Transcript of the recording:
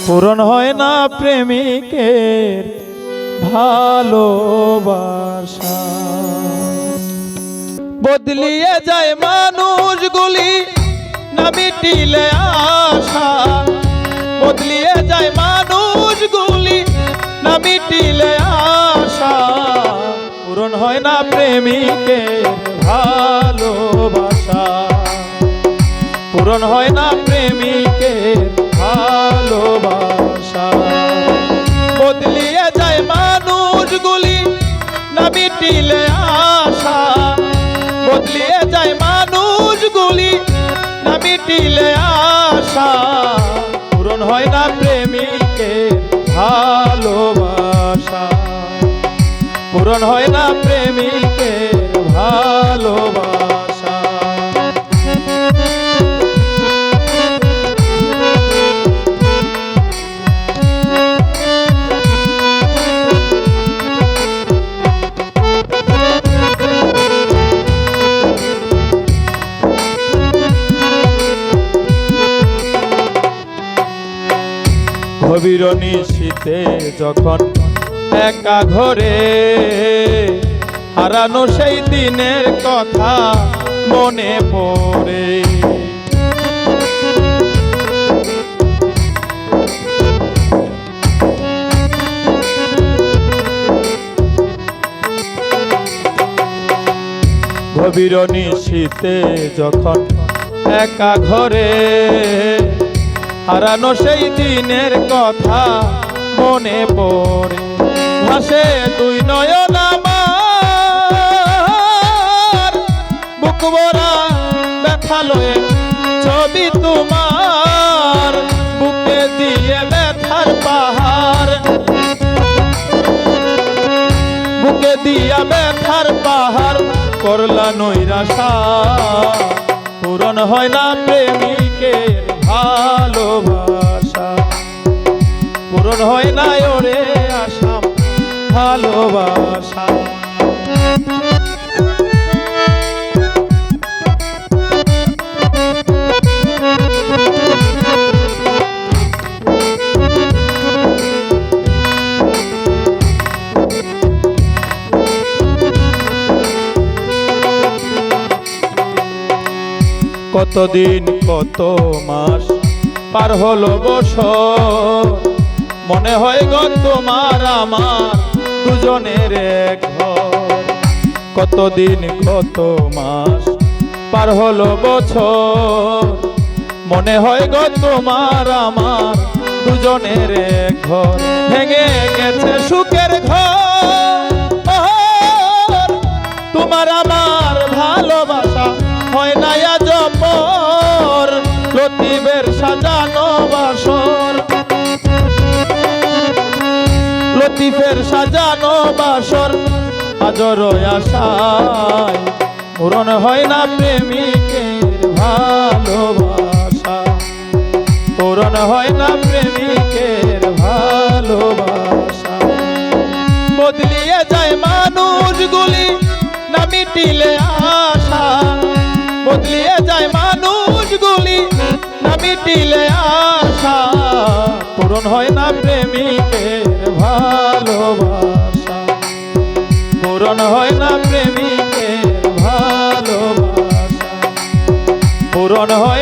পূরণ হয় না প্রেমিকের ভালোবাসা। বদলিয়ে যায় মানুষগুলি না মিটিলে আশা, বদলিয়ে যায় মানুষগুলি না মিটিলে আশা। পূরণ হয় না প্রেমিকের ভালোবাসা, পূরণ হয় না প্রেমিকের ভালোবাসা। বদলিয়ে যায় মানুষগুলি না মিটিলে আশা, বদলিয়ে যায় মানুষগুলি না মিটিলে আশা। পূরণ হয় না প্রেমিকের ভালোবাসা, পূরণ হয় না প্রেমিকের ভালোবাসা। গভীর নিশীথে যখন একা ঘরে, হারানো সেই দিনের কথা মনে পড়ে। গভীর নিশীথে যখন একা ঘরে, হারানো সেই দিনের কথা মনে পড়ে। ভাসে দুই নয়ন আমার, বুক ভরা ব্যথা লয়ে ছবি তোমার। বুকে দিয়ে ব্যথার পাহাড়, বুকে দিয়া ব্যথার পাহাড় করলা নৈরাশা। পূরণ হয় না প্রেমিকের ভালোবাসা, পূরণ হয় না ওরে আশা ভালোবাসা। কতদিন কত মাস পার হলো বছর, মনে হয় গো তোমার আমার দুজনের এক ঘর। কতদিন কত মাস পার হলো বছর, মনে হয় গো তোমার আমার দুজনের এক ঘর। ভেঙে গেছে সুখের ঘর, তোমার আমার ভালোবাসা হয় না আজ পর। লতিফের সাজানো বাসর, লতিফের সাজানো বাসর আজর আশায়। পূরণ হয় না প্রেমিকের ভালোবাসা, পূরণ হয় না প্রেমিকের ভালোবাসা। বদলিয়ে যায় মানুষগুলি না মিটিলে আশা, বদলিয়ে যায় মানুষগুলি না মিটিলে আশা। পূরণ হয় না প্রেমিকের ভালোবাসা, পূরণ হয় না প্রেমিকের ভালোবাসা, পূরণ হয়